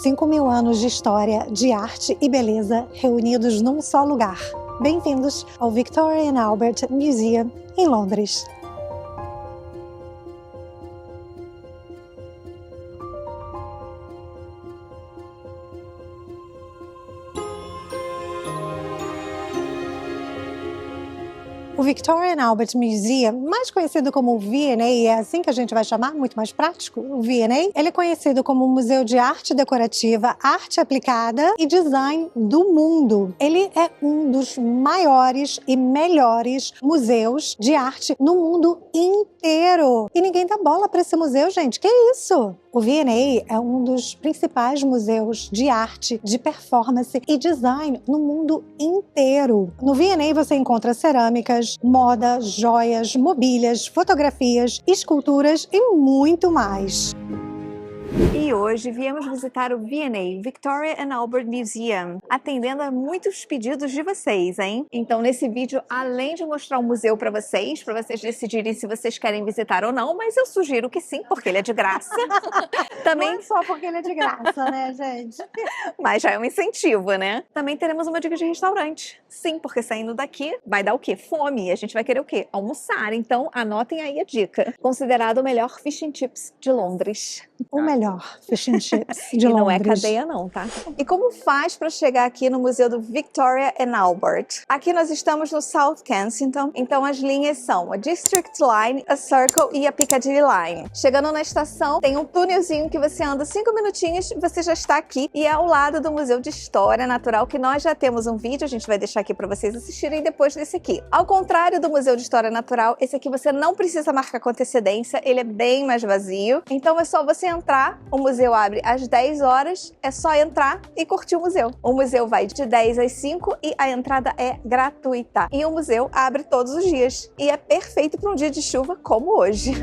5.000 anos de história, de arte e beleza reunidos num só lugar. Bem-vindos ao Victoria and Albert Museum, em Londres. O Victoria and Albert Museum, mais conhecido como o V&A, é assim que a gente vai chamar, muito mais prático, o V&A, ele é conhecido como um museu de arte decorativa, arte aplicada e design do mundo. Ele é um dos maiores e melhores museus de arte no mundo inteiro. E ninguém dá bola para esse museu, gente. Que isso? O V&A é um dos principais museus de arte, de performance e design no mundo inteiro. No V&A você encontra cerâmicas, moda, joias, mobílias, fotografias, esculturas e muito mais. E hoje viemos visitar o V&A, Victoria and Albert Museum, atendendo a muitos pedidos de vocês, hein? Então, nesse vídeo, além de mostrar o museu para vocês decidirem se vocês querem visitar ou não, mas eu sugiro que sim, porque ele é de graça. Também não é só porque ele é de graça, né, gente? Mas já é um incentivo, né? Também teremos uma dica de restaurante. Sim, porque saindo daqui vai dar o quê? Fome. A gente vai querer o quê? Almoçar. Então, anotem aí a dica. Considerado o melhor fish and chips de Londres. O melhor fish and chips de Londres. E não é cadeia não, tá? E como faz para chegar aqui no Museu do Victoria and Albert? Aqui nós estamos no South Kensington, então as linhas são a District Line, a Circle e a Piccadilly Line. Chegando na estação, tem um túnelzinho que você anda 5 minutinhos e você já está aqui. E é ao lado do Museu de História Natural, que nós já temos um vídeo, a gente vai deixar aqui para vocês assistirem depois desse aqui. Ao contrário do Museu de História Natural, esse aqui você não precisa marcar com antecedência, ele é bem mais vazio. Então é só você entrar, o museu abre às 10 horas, é só entrar e curtir o museu. O museu vai de 10 às 5 e a entrada é gratuita. E o museu abre todos os dias. E é perfeito para um dia de chuva como hoje.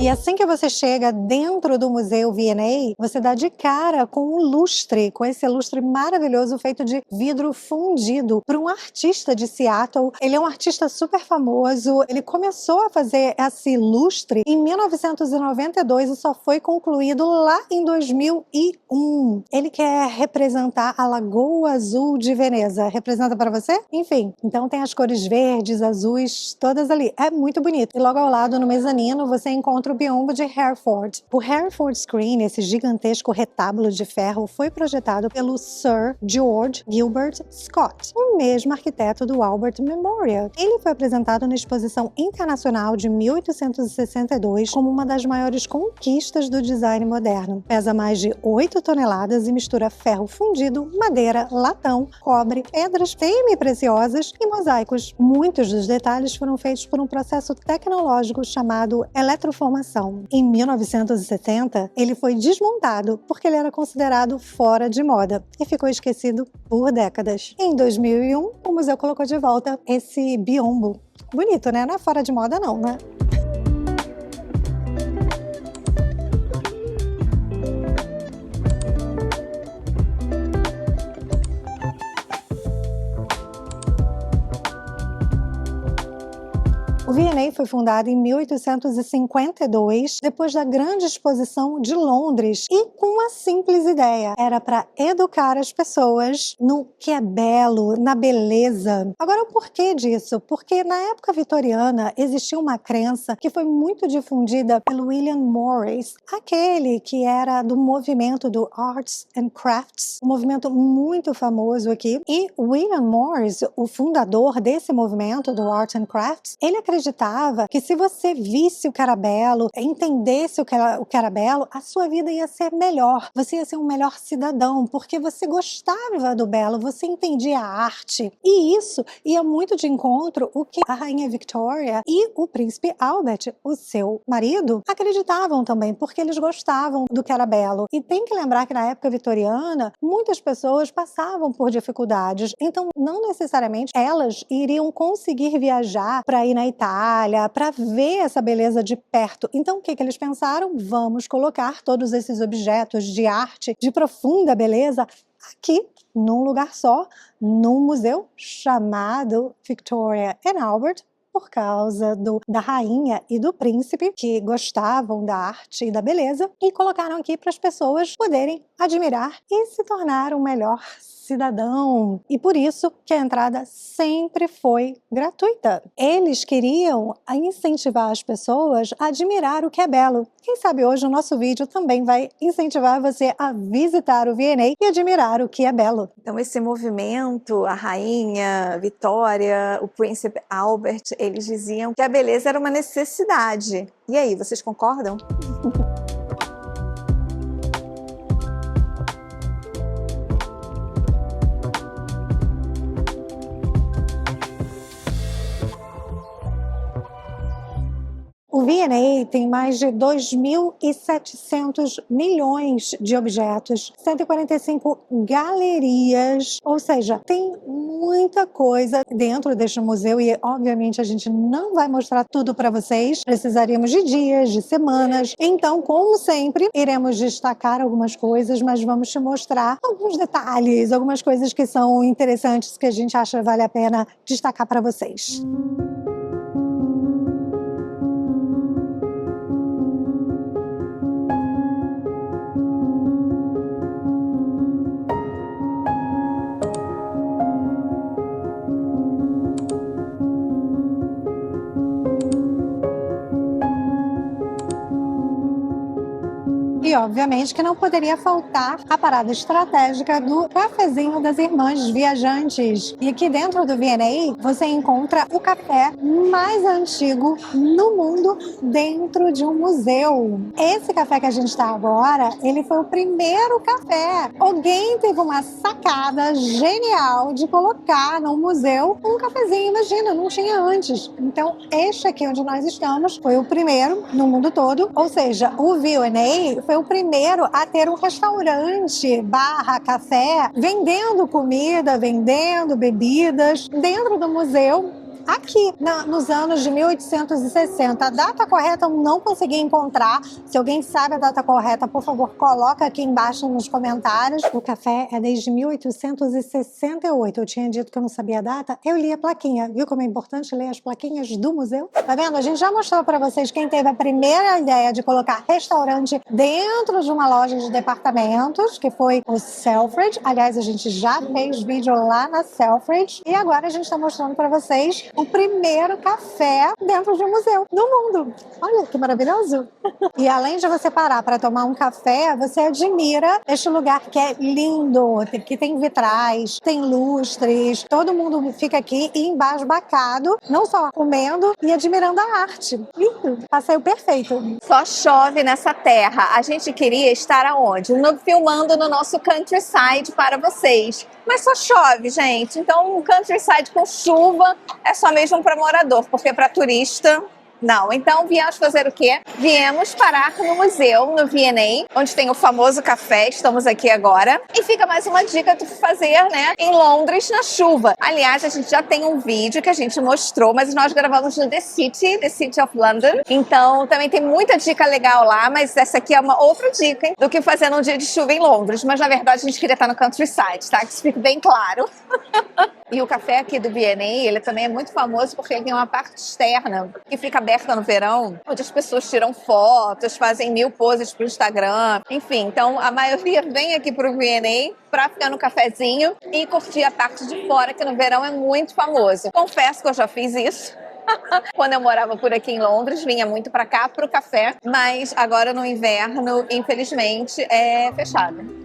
E assim que você chega dentro do Museu V&A, você dá de cara com um lustre, com esse lustre maravilhoso feito de vidro fundido por um artista de Seattle. Ele é um artista super famoso, ele começou a fazer esse lustre em 1992 e só foi concluído lá em 2001. Ele quer representar a Lagoa Azul de Veneza. Representa para você? Enfim, então tem as cores verdes, azuis, todas ali. É muito bonito. E logo ao lado, no mezanino, você encontra o biombo de Hereford. O Hereford Screen, esse gigantesco retábulo de ferro, foi projetado pelo Sir George Gilbert Scott, o mesmo arquiteto do Albert Memorial. Ele foi apresentado na Exposição Internacional de 1862 como uma das maiores conquistas do design moderno. Pesa mais de 8 toneladas e mistura ferro fundido, madeira, latão, cobre, pedras semi-preciosas e mosaicos. Muitos dos detalhes foram feitos por um processo tecnológico chamado eletroformação. Em 1970, ele foi desmontado porque ele era considerado fora de moda e ficou esquecido por décadas. Em 2001, o museu colocou de volta esse biombo. Bonito, né? Não é fora de moda não, né? O V&A foi fundado em 1852, depois da Grande Exposição de Londres, e com uma simples ideia. Era para educar as pessoas no que é belo, na beleza. Agora, o porquê disso? Porque na época vitoriana existia uma crença que foi muito difundida pelo William Morris, aquele que era do movimento do Arts and Crafts, um movimento muito famoso aqui. E William Morris, o fundador desse movimento do Arts and Crafts, ele acreditava que se você visse o que era belo, entendesse o que era belo, a sua vida ia ser melhor. Você ia ser um melhor cidadão, porque você gostava do belo, você entendia a arte. E isso ia muito de encontro o que a rainha Victoria e o príncipe Albert, o seu marido, acreditavam também, porque eles gostavam do que era belo. E tem que lembrar que na época vitoriana, muitas pessoas passavam por dificuldades. Então, não necessariamente elas iriam conseguir viajar para ir na Itália, Austrália para ver essa beleza de perto. Então, o que eles pensaram? Vamos colocar todos esses objetos de arte de profunda beleza aqui, num lugar só, num museu chamado Victoria and Albert, por causa da rainha e do príncipe, que gostavam da arte e da beleza, e colocaram aqui para as pessoas poderem admirar e se tornar um melhor cidadão. E por isso que a entrada sempre foi gratuita. Eles queriam incentivar as pessoas a admirar o que é belo. Quem sabe hoje o nosso vídeo também vai incentivar você a visitar o V&A e admirar o que é belo. Então esse movimento, a rainha Vitória, o príncipe Albert, eles diziam que a beleza era uma necessidade. E aí, vocês concordam? O V&A tem mais de 2.700 milhões de objetos, 145 galerias, ou seja, tem muita coisa dentro deste museu e, obviamente, a gente não vai mostrar tudo para vocês. Precisaríamos de dias, de semanas. Então, como sempre, iremos destacar algumas coisas, mas vamos te mostrar alguns detalhes, algumas coisas que são interessantes que a gente acha vale a pena destacar para vocês. E, obviamente, que não poderia faltar a parada estratégica do cafezinho das irmãs viajantes. E aqui dentro do V&A, você encontra o café mais antigo no mundo dentro de um museu. Esse café que a gente está agora, ele foi o primeiro café. Alguém teve uma sacada genial de colocar no museu um cafezinho, imagina, não tinha antes. Então, este aqui onde nós estamos foi o primeiro no mundo todo, ou seja, o V&A foi o primeiro a ter um restaurante barra café vendendo comida, vendendo bebidas dentro do museu. Aqui, nos anos de 1860, a data correta eu não consegui encontrar. Se alguém sabe a data correta, por favor, coloca aqui embaixo nos comentários. O café é desde 1868. Eu tinha dito que eu não sabia a data, eu li a plaquinha. Viu como é importante ler as plaquinhas do museu? Tá vendo? A gente já mostrou para vocês quem teve a primeira ideia de colocar restaurante dentro de uma loja de departamentos, que foi o Selfridge. Aliás, a gente já fez vídeo lá na Selfridge. E agora a gente está mostrando para vocês o primeiro café dentro de um museu do mundo. Olha que maravilhoso! E além de você parar para tomar um café, você admira este lugar que é lindo, que tem vitrais, tem lustres, todo mundo fica aqui embasbacado, não só comendo e admirando a arte. Lindo! Passeio perfeito. Só chove nessa terra. A gente queria estar aonde? Filmando no nosso countryside para vocês. Mas só chove, gente. Então, um countryside com chuva é só mesmo para morador, porque para turista, não. Então, viemos fazer o quê? Viemos parar no museu, no V&A, onde tem o famoso café, estamos aqui agora. E fica mais uma dica do que fazer, né, em Londres na chuva. Aliás, a gente já tem um vídeo que a gente mostrou, mas nós gravamos no The City of London. Então, também tem muita dica legal lá, mas essa aqui é uma outra dica, hein, do que fazer num dia de chuva em Londres. Mas, na verdade, a gente queria estar no countryside, tá? Que isso fique bem claro. E o café aqui do V&A, ele também é muito famoso porque ele tem uma parte externa que fica aberta no verão, onde as pessoas tiram fotos, fazem 1000 poses pro Instagram, enfim. Então, a maioria vem aqui pro V&A pra ficar no cafezinho e curtir a parte de fora, que no verão é muito famoso. Confesso que eu já fiz isso. Quando eu morava por aqui em Londres, vinha muito pra cá pro café, mas agora no inverno, infelizmente, é fechado.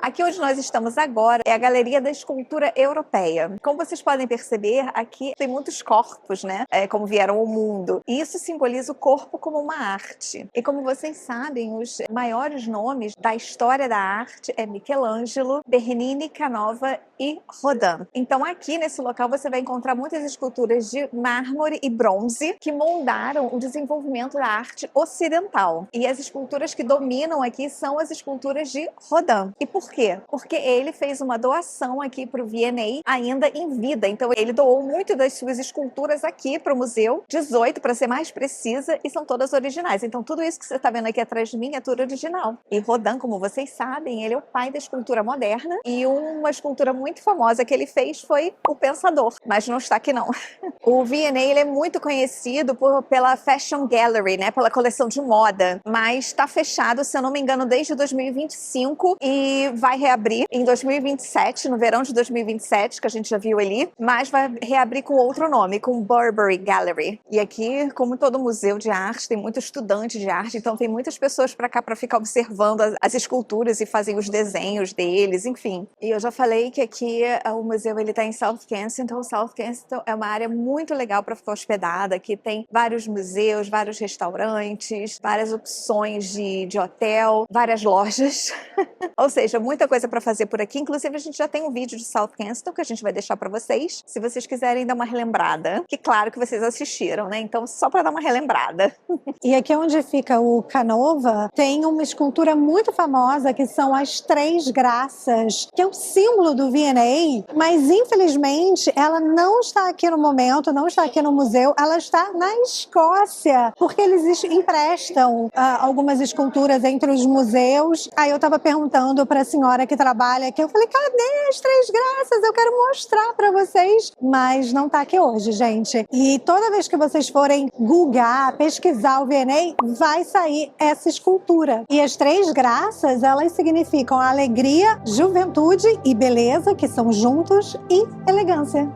Aqui onde nós estamos agora é a Galeria da Escultura Europeia. Como vocês podem perceber, aqui tem muitos corpos, né? Como vieram ao mundo. E isso simboliza o corpo como uma arte. E como vocês sabem, os maiores nomes da história da arte é Michelangelo, Bernini, Canova e Rodin. Então aqui nesse local você vai encontrar muitas esculturas de mármore e bronze que moldaram o desenvolvimento da arte ocidental. E as esculturas que dominam aqui são as esculturas de Rodin. E por quê? Porque ele fez uma doação aqui para o V&A ainda em vida. Então ele doou muito das suas esculturas aqui para o museu, 18 para ser mais precisa, e são todas originais. Então tudo isso que você está vendo aqui atrás de mim é tudo original. E Rodin, como vocês sabem, ele é o pai da escultura moderna, e uma escultura muito famosa que ele fez foi o Pensador, mas não está aqui não. O V&A ele é muito conhecido pela Fashion Gallery, né, pela coleção de moda, mas está fechado, se eu não me engano, desde 2025 e vai reabrir em 2027, no verão de 2027, que a gente já viu ali, mas vai reabrir com outro nome, com Burberry Gallery. E aqui, como todo museu de arte, tem muito estudante de arte, então tem muitas pessoas para cá para ficar observando as esculturas e fazem os desenhos deles, enfim. E eu já falei que aqui o museu ele está em South Kensington. South Kensington é uma área muito legal para ficar hospedada. Aqui tem vários museus, vários restaurantes, várias opções de hotel, várias lojas. Ou seja, muita coisa para fazer por aqui. Inclusive, a gente já tem um vídeo de South Kensington que a gente vai deixar para vocês, se vocês quiserem dar uma relembrada. Que claro que vocês assistiram, né? Então, só para dar uma relembrada. E aqui onde fica o Canova, tem uma escultura muito famosa que são as Três Graças, que é o símbolo do V&A, mas infelizmente ela não está aqui no momento, não está aqui no museu, ela está na Escócia, porque eles emprestam algumas esculturas entre os museus. Aí eu estava perguntando para a senhora que trabalha aqui, eu falei, cadê as Três Graças? Eu quero mostrar para vocês, mas não está aqui hoje, gente. E toda vez que vocês forem googlar, pesquisar o V&A, vai sair essa escultura. E as Três Graças, elas significam alegria, juventude e beleza, que são juntos, e elegância.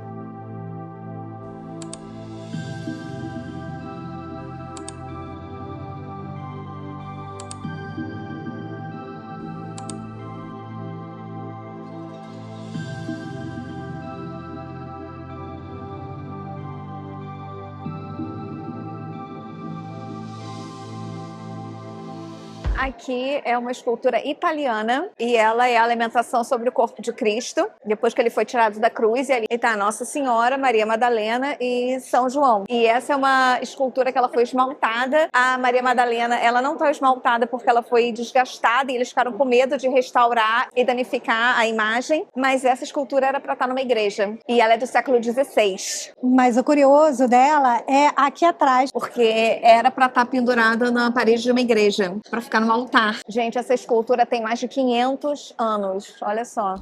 Aqui é uma escultura italiana e ela é a alimentação sobre o corpo de Cristo, depois que ele foi tirado da cruz, e ali está Nossa Senhora, Maria Madalena e São João. E essa é uma escultura que ela foi esmaltada. A Maria Madalena, ela não está esmaltada porque ela foi desgastada e eles ficaram com medo de restaurar e danificar a imagem, mas essa escultura era para estar numa igreja e ela é do século XVI. Mas o curioso dela é aqui atrás, porque era para estar pendurada na parede de uma igreja, para ficar no altar. Gente, essa escultura tem mais de 500 anos, olha só.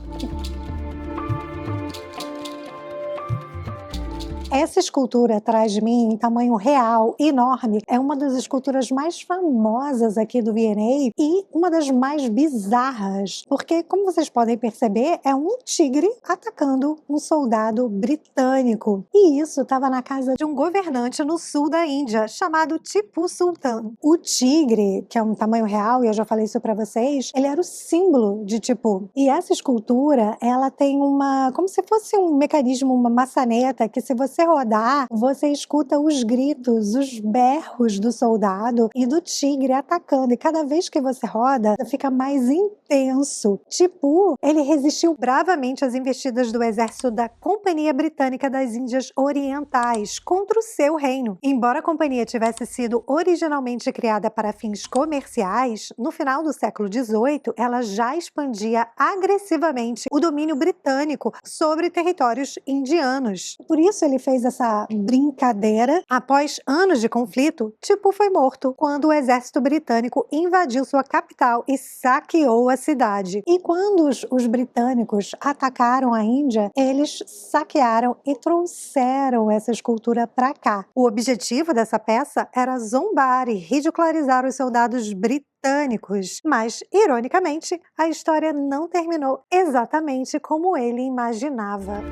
Essa escultura atrás de mim, em tamanho real, enorme, é uma das esculturas mais famosas aqui do V&A e uma das mais bizarras, porque, como vocês podem perceber, é um tigre atacando um soldado britânico. E isso estava na casa de um governante no sul da Índia, chamado Tipu Sultan. O tigre, que é um tamanho real, e eu já falei isso para vocês, ele era o símbolo de Tipu. E essa escultura, ela tem como se fosse um mecanismo, uma maçaneta, que se você rodar, você escuta os gritos, os berros do soldado e do tigre atacando. E cada vez que você roda, fica mais intenso. Tipu, ele resistiu bravamente às investidas do exército da Companhia Britânica das Índias Orientais contra o seu reino. Embora a companhia tivesse sido originalmente criada para fins comerciais, no final do século XVIII, ela já expandia agressivamente o domínio britânico sobre territórios indianos. Por isso ele fez essa brincadeira. Após anos de conflito, Tipu foi morto quando o exército britânico invadiu sua capital e saqueou a cidade. E quando os britânicos atacaram a Índia, eles saquearam e trouxeram essa escultura para cá. O objetivo dessa peça era zombar e ridicularizar os soldados britânicos, mas, ironicamente, a história não terminou exatamente como ele imaginava.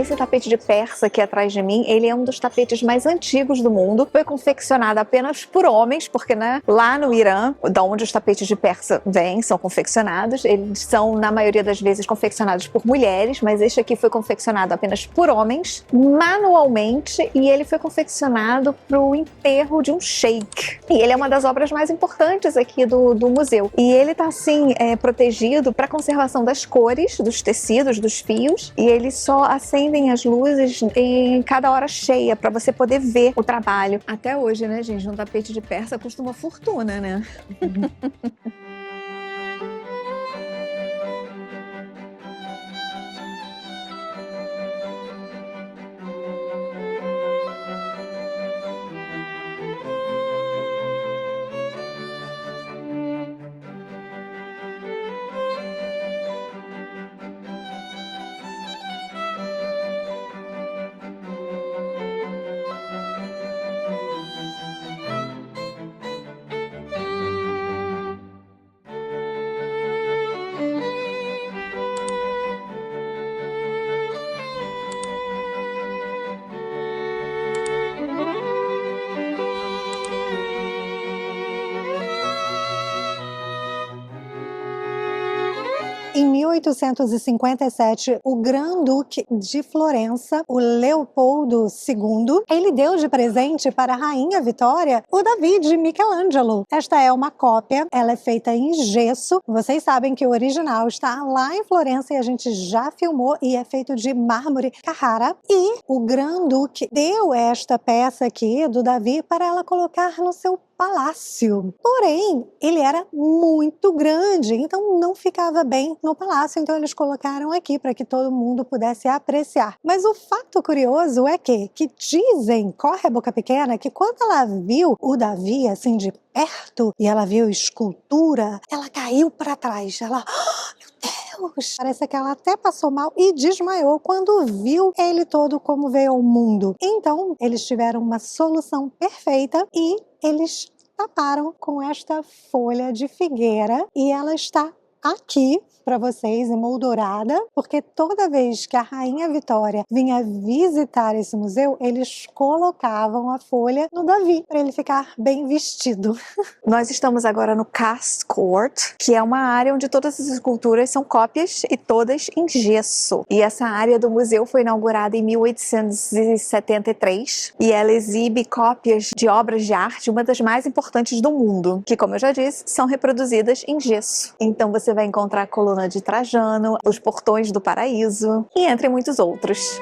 esse tapete de persa aqui atrás de mim, ele é um dos tapetes mais antigos do mundo. Foi confeccionado apenas por homens, porque, né, lá no Irã, da onde os tapetes de persa vêm, são confeccionados, eles são, na maioria das vezes, confeccionados por mulheres, mas este aqui foi confeccionado apenas por homens, manualmente, e ele foi confeccionado para o enterro de um sheik. E ele é uma das obras mais importantes aqui do museu. E ele está, assim, protegido para a conservação das cores, dos tecidos, dos fios, e eles só acendem as luzes em cada hora cheia, para você poder ver o trabalho. Até hoje, né, gente, um tapete de persa custa uma fortuna, né? Em 1857, o Grão-Duque de Florença, o Leopoldo II, ele deu de presente para a Rainha Vitória o Davi de Michelangelo. Esta é uma cópia, ela é feita em gesso. Vocês sabem que o original está lá em Florença e a gente já filmou, e é feito de mármore Carrara. E o Grão-Duque deu esta peça aqui do Davi para ela colocar no seu palácio. Porém, ele era muito grande, então não ficava bem no palácio, então eles colocaram aqui para que todo mundo pudesse apreciar. Mas o fato curioso é que dizem, corre a boca pequena, que quando ela viu o Davi assim de perto e ela viu escultura, ela caiu para trás. Ela, meu Deus! Parece que ela até passou mal e desmaiou quando viu ele todo como veio ao mundo. Então, eles tiveram uma solução perfeita e eles taparam com esta folha de figueira, e ela está aqui para vocês, emoldurada, porque toda vez que a Rainha Vitória vinha visitar esse museu, eles colocavam a folha no Davi, para ele ficar bem vestido. Nós estamos agora no Cast Court, que é uma área onde todas as esculturas são cópias e todas em gesso. E essa área do museu foi inaugurada em 1873 e ela exibe cópias de obras de arte, uma das mais importantes do mundo, que, como eu já disse, são reproduzidas em gesso. Então você vai encontrar a coluna de Trajano, os portões do Paraíso e entre muitos outros.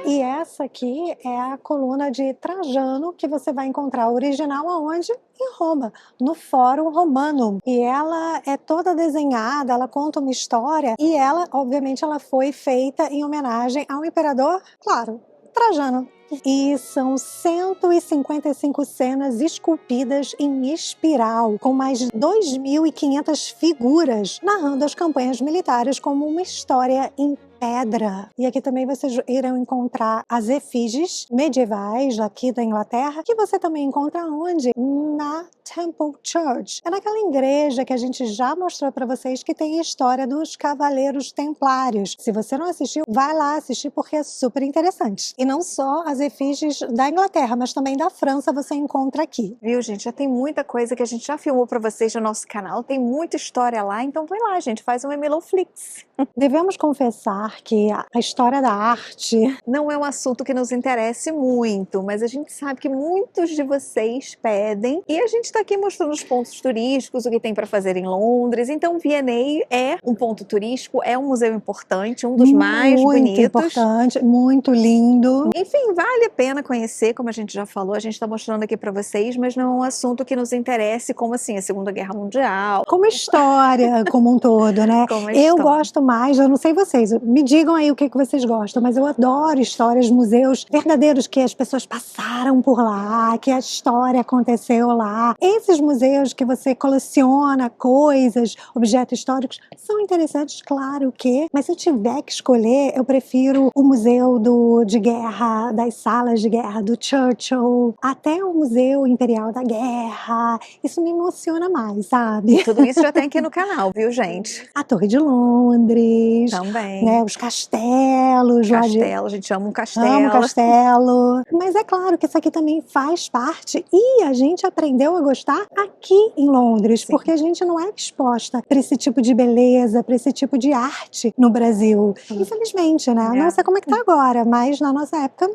E essa aqui é a coluna de Trajano, que você vai encontrar original aonde? Em Roma, no Fórum Romano. E ela é toda desenhada, ela conta uma história, e ela, obviamente, ela foi feita em homenagem ao imperador, claro, Trajano. E são 155 cenas esculpidas em espiral, com mais de 2.500 figuras, narrando as campanhas militares como uma história em pedra. E aqui também vocês irão encontrar as efígies medievais aqui da Inglaterra, que você também encontra onde? Na Temple Church. É naquela igreja que a gente já mostrou para vocês, que tem a história dos Cavaleiros Templários. Se você não assistiu, vai lá assistir, porque é super interessante. E não só as efígies da Inglaterra, mas também da França você encontra aqui. Viu, gente? Já tem muita coisa que a gente já filmou para vocês no nosso canal, tem muita história lá, então vai lá, gente, faz um Emiloflix. Devemos confessar que a história da arte não é um assunto que nos interesse muito, mas a gente sabe que muitos de vocês pedem, e a gente está aqui mostrando os pontos turísticos, o que tem para fazer em Londres. Então V&A é um ponto turístico, é um museu importante, um dos mais bonitos. Muito importante, muito lindo. Enfim, vale a pena conhecer, como a gente já falou, a gente está mostrando aqui para vocês, mas não é um assunto que nos interesse, como assim, a Segunda Guerra Mundial. Como história como um todo, né? Eu gosto mais, eu não sei vocês, me Me digam aí o que vocês gostam, mas eu adoro histórias, museus verdadeiros que as pessoas passaram por lá, que a história aconteceu lá. Esses museus que você coleciona coisas, objetos históricos, são interessantes, claro que, mas se eu tiver que escolher, eu prefiro o museu de guerra, das salas de guerra do Churchill, até o Museu Imperial da Guerra. Isso me emociona mais, sabe? E tudo isso já tem aqui no canal, viu, gente? A Torre de Londres, Também. né, os castelos lá de... Castelo, a gente ama um Amo castelo. castelo. Mas é claro que isso aqui também faz parte e a gente aprendeu a gostar aqui em Londres, Sim. porque a gente não é exposta para esse tipo de beleza, para esse tipo de arte no Brasil. Infelizmente, né? É. Não sei como é que tá agora, mas na nossa época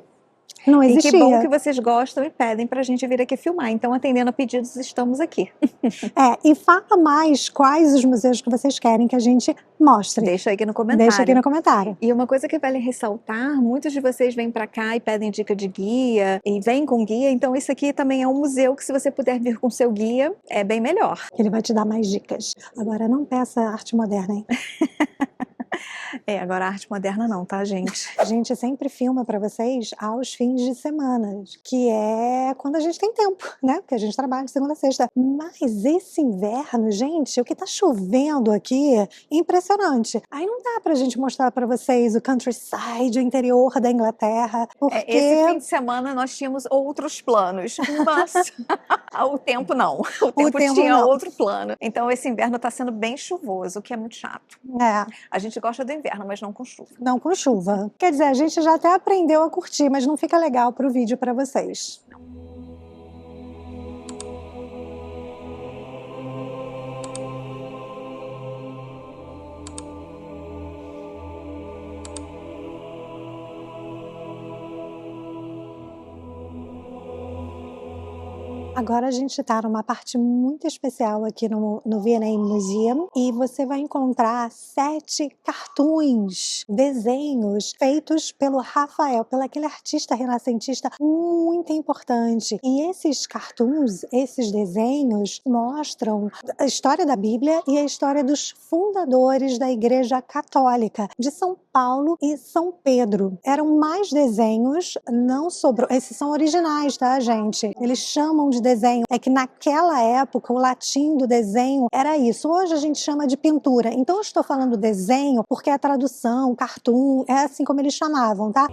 não E existia. que bom que vocês gostam e pedem pra gente vir aqui filmar. Então, atendendo a pedidos, estamos aqui. E fala mais quais os museus que vocês querem que a gente mostre. Deixa aqui no comentário. Deixa aqui no comentário. E uma coisa que vale ressaltar, muitos de vocês vêm pra cá e pedem dica de guia, e vêm com guia, então esse aqui também é um museu que se você puder vir com seu guia, é bem melhor. Ele vai te dar mais dicas. Agora, não peça arte moderna, hein? Agora a arte moderna não, tá, gente? A gente sempre filma para vocês aos fins de semana, que é quando a gente tem tempo, né? Porque a gente trabalha de segunda a sexta. Mas esse inverno, gente, o que tá chovendo aqui é impressionante. Aí não dá pra gente mostrar para vocês o countryside, o interior da Inglaterra, porque... Esse fim de semana nós tínhamos outros planos, mas o tempo não. O tempo tinha não. outro plano. Então esse inverno tá sendo bem chuvoso, o que é muito chato. A gente gosta do inverno, mas não com chuva. Não com chuva. Quer dizer, a gente já até aprendeu a curtir, mas não fica legal pro vídeo para vocês. Agora a gente está numa parte muito especial aqui no V&A Museum e você vai encontrar 7 cartoons, desenhos feitos pelo Rafael, pelo aquele artista renascentista muito importante. E esses cartoons, esses desenhos mostram a história da Bíblia e a história dos fundadores da Igreja Católica de São Paulo e São Pedro. Eram mais desenhos, não sobrou. Esses são originais, tá, gente? Eles chamam de desenho. É que naquela época o latim do desenho era isso. Hoje a gente chama de pintura. Então eu estou falando desenho porque a tradução, cartoon, é assim como eles chamavam, tá?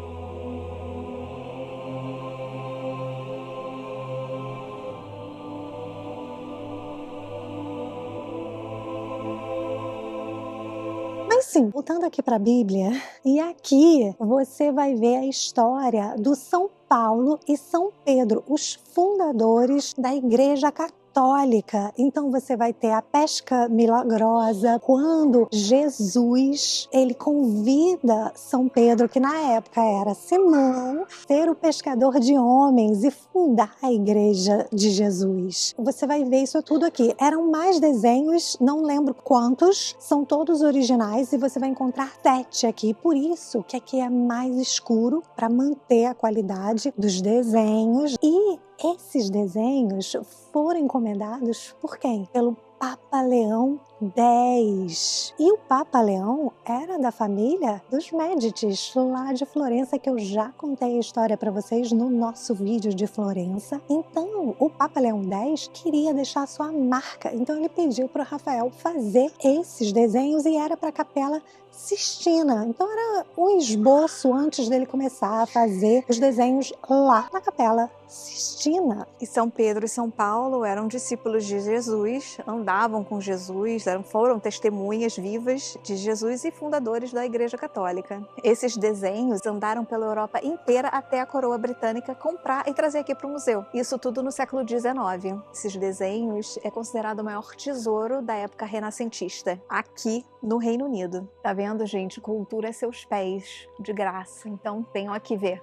Mas sim, voltando aqui para a Bíblia, e aqui você vai ver a história do São Paulo e São Pedro, os fundadores da Igreja Católica. Então você vai ter a pesca milagrosa, quando Jesus ele convida São Pedro, que na época era Simão, ser o pescador de homens e fundar a Igreja de Jesus. Você vai ver isso tudo aqui. Eram mais desenhos, não lembro quantos, são todos originais e você vai encontrar 7 aqui. Por isso que aqui é mais escuro, para manter a qualidade dos desenhos. E esses desenhos foram encomendados por quem? Pelo Papa Leão X. E o Papa Leão era da família dos Médicis, lá de Florença, que eu já contei a história para vocês no nosso vídeo de Florença. Então, o Papa Leão X queria deixar sua marca. Então, ele pediu para o Rafael fazer esses desenhos e era para a Capela Sistina. Então, era um esboço antes dele começar a fazer os desenhos lá na Capela Sistina. E São Pedro e São Paulo eram discípulos de Jesus, andavam com Jesus, foram testemunhas vivas de Jesus e fundadores da Igreja Católica. Esses desenhos andaram pela Europa inteira até a coroa britânica comprar e trazer aqui para o museu. Isso tudo no século XIX. Esses desenhos é considerado o maior tesouro da época renascentista, aqui no Reino Unido. Tá vendo, gente? Cultura é seus pés, de graça. Então, venham aqui ver.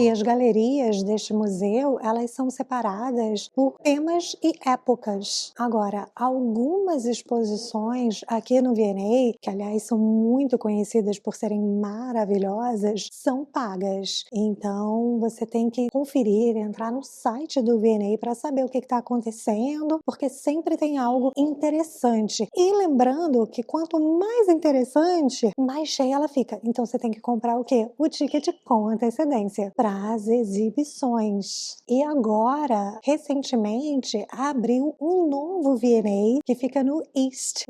E as galerias deste museu, elas são separadas por temas e épocas. Agora, algumas exposições aqui no V&A, que aliás são muito conhecidas por serem maravilhosas, são pagas. Então, você tem que conferir, entrar no site do V&A para saber o que está acontecendo, porque sempre tem algo interessante. E lembrando que quanto mais interessante, mais cheia ela fica. Então, você tem que comprar o quê? O ticket com antecedência para as exibições. E agora, recentemente, abriu um novo V&A que fica no East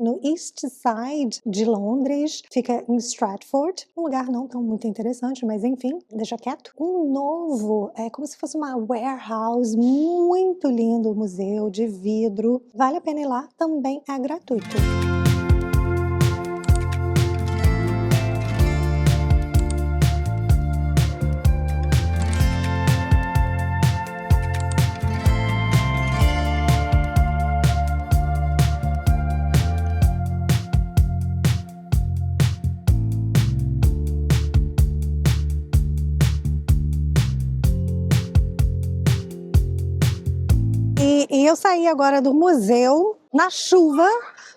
Side de Londres, fica em Stratford, um lugar não tão muito interessante, mas enfim, deixa quieto. Um novo, é como se fosse uma warehouse, muito lindo museu de vidro, vale a pena ir lá, também é gratuito. E eu saí agora do museu na chuva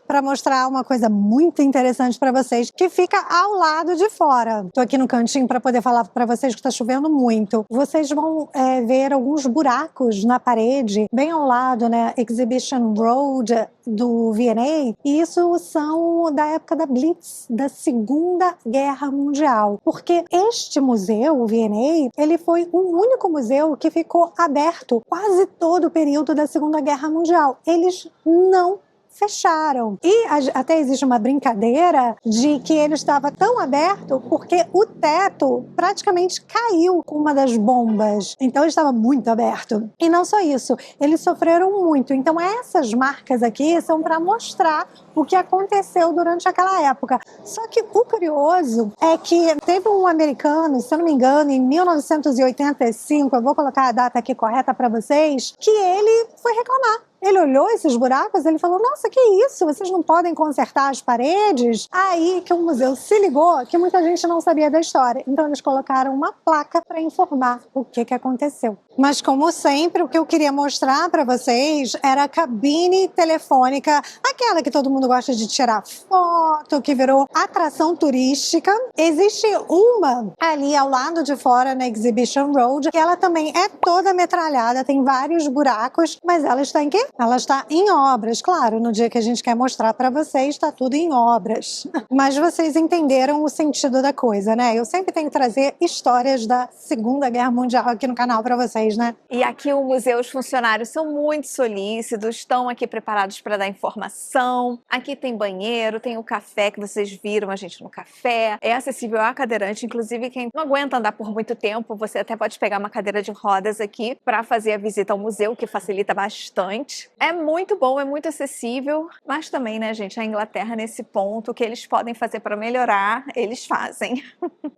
para mostrar uma coisa muito interessante para vocês, que fica ao lado de fora. Tô aqui no cantinho para poder falar para vocês que está chovendo muito. Vocês vão ver alguns buracos na parede, bem ao lado, né? Exhibition Road do V&A, e isso são da época da Blitz, da Segunda Guerra Mundial. Porque este museu, o V&A, ele foi o único museu que ficou aberto quase todo o período da Segunda Guerra Mundial. Eles não fecharam. E até existe uma brincadeira de que ele estava tão aberto porque o teto praticamente caiu com uma das bombas. Então ele estava muito aberto. E não só isso, eles sofreram muito. Então essas marcas aqui são para mostrar o que aconteceu durante aquela época. Só que o curioso é que teve um americano, se eu não me engano, em 1985, eu vou colocar a data aqui correta para vocês, que ele foi reclamar. Ele olhou esses buracos, ele falou, nossa, que isso? Vocês não podem consertar as paredes? Aí que o museu se ligou que muita gente não sabia da história. Então eles colocaram uma placa para informar o que aconteceu. Mas como sempre, o que eu queria mostrar para vocês era a cabine telefônica, aquela que todo mundo gosta de tirar foto, que virou atração turística. Existe uma ali ao lado de fora na Exhibition Road, que ela também é toda metralhada, tem vários buracos, mas ela está em quê? Ela está em obras. Claro, no dia que a gente quer mostrar para vocês, está tudo em obras. Mas vocês entenderam o sentido da coisa, né? Eu sempre tenho que trazer histórias da Segunda Guerra Mundial aqui no canal para vocês, né? E aqui o museu, os funcionários são muito solícitos, estão aqui preparados para dar informação. Aqui tem banheiro, tem o café que vocês viram a gente no café. É acessível a cadeirante, inclusive quem não aguenta andar por muito tempo, você até pode pegar uma cadeira de rodas aqui para fazer a visita ao museu, que facilita bastante. É muito bom, é muito acessível, mas também, né, gente, a Inglaterra nesse ponto, o que eles podem fazer para melhorar, eles fazem.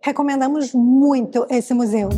Recomendamos muito esse museu.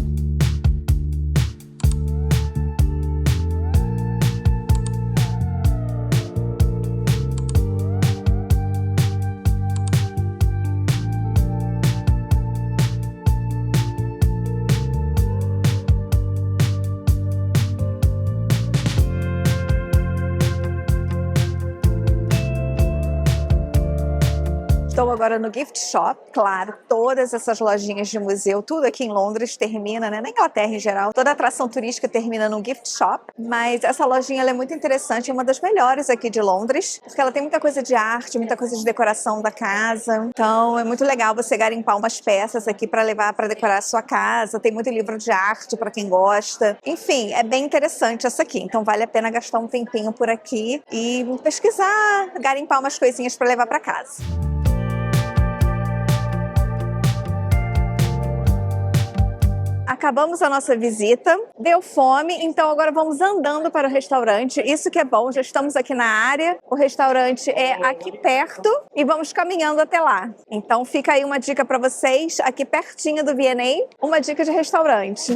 Estou agora no Gift Shop, claro, todas essas lojinhas de museu, tudo aqui em Londres termina, né, na Inglaterra em geral, toda atração turística termina no Gift Shop, mas essa lojinha ela é muito interessante, é uma das melhores aqui de Londres, porque ela tem muita coisa de arte, muita coisa de decoração da casa, então é muito legal você garimpar umas peças aqui para levar para decorar a sua casa, tem muito livro de arte para quem gosta, enfim, é bem interessante essa aqui, então vale a pena gastar um tempinho por aqui e pesquisar, garimpar umas coisinhas para levar para casa. Acabamos a nossa visita, deu fome, então agora vamos andando para o restaurante. Isso que é bom, já estamos aqui na área, o restaurante é aqui perto e vamos caminhando até lá. Então fica aí uma dica para vocês, aqui pertinho do V&A, uma dica de restaurante.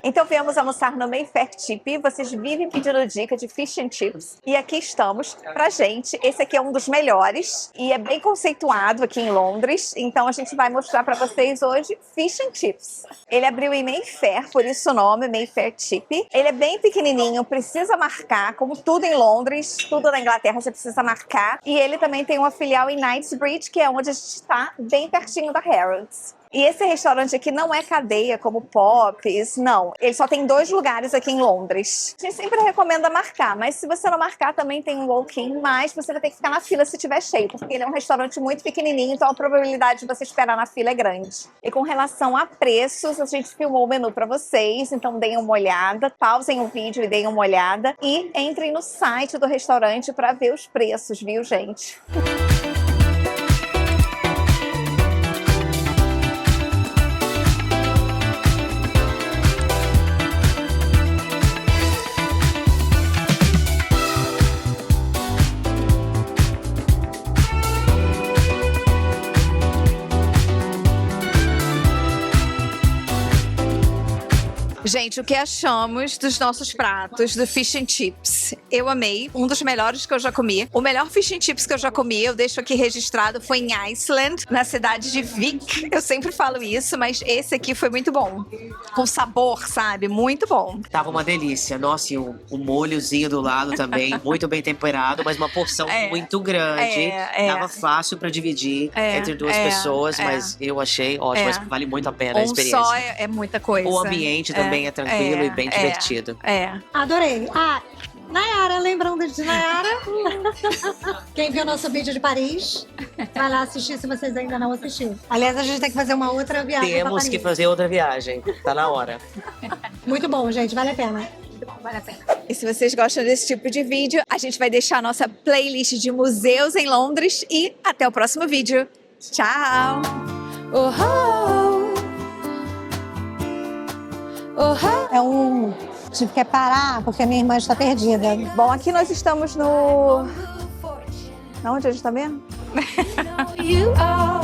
Então viemos almoçar no Mayfair Tip. Vocês vivem pedindo dica de fish and chips. E aqui estamos pra gente. Esse aqui é um dos melhores e é bem conceituado aqui em Londres. Então a gente vai mostrar pra vocês hoje fish and chips. Ele abriu em Mayfair, por isso o nome, Mayfair Tip. Ele é bem pequenininho, precisa marcar, como tudo em Londres, tudo na Inglaterra você precisa marcar. E ele também tem uma filial em Knightsbridge, que é onde a gente está, bem pertinho da Harrods. E esse restaurante aqui não é cadeia como Pop's, não. Ele só tem 2 lugares aqui em Londres. A gente sempre recomenda marcar, mas se você não marcar também tem um walk-in, mas você vai ter que ficar na fila se tiver cheio, porque ele é um restaurante muito pequenininho, então a probabilidade de você esperar na fila é grande. E com relação a preços, a gente filmou o menu para vocês, então deem uma olhada, pausem o vídeo e deem uma olhada e entrem no site do restaurante para ver os preços, viu, gente? Gente, o que achamos dos nossos pratos do Fish and Chips? Eu amei, um dos melhores que eu já comi. O melhor Fish and Chips que eu já comi, eu deixo aqui registrado, foi em Iceland, na cidade de Vik. Eu sempre falo isso, mas esse aqui foi muito bom. Com sabor, sabe? Muito bom. Tava uma delícia. Nossa, e o molhozinho do lado também, muito bem temperado, mas uma porção muito grande. Tava fácil pra dividir entre 2 pessoas, mas eu achei ótimo, mas vale muito a pena a experiência. Só é muita coisa. O ambiente também é tranquilo e bem divertido. Adorei. Nayara, lembrando de Nayara? Quem viu nosso vídeo de Paris, vai lá assistir se vocês ainda não assistiram. Aliás, a gente tem que fazer uma outra viagem pra Temos Paris. que fazer outra viagem. Tá na hora. Muito bom, gente. Vale a pena. E se vocês gostam desse tipo de vídeo, a gente vai deixar a nossa playlist de museus em Londres e até o próximo vídeo. Tchau! Tive que parar porque a minha irmã está perdida. Bom, aqui nós estamos no... Onde a gente tá mesmo? You are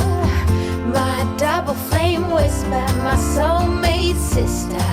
my double flame whisper, my soulmate sister.